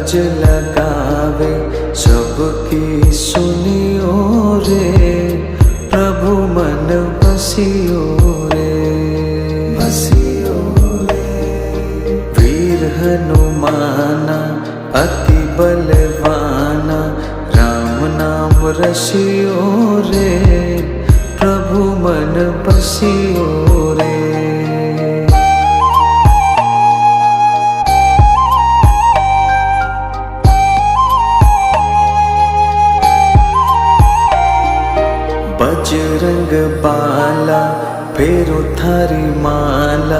अरज लगावे सबकी सुनियो रे, प्रभु मन बसियो रे, बसियो रे। वीर हनुमाना अति बलवाना, राम नाम रसियो रे, प्रभु मन बसियो रे। बजरंग बाला फेरो थारी माला,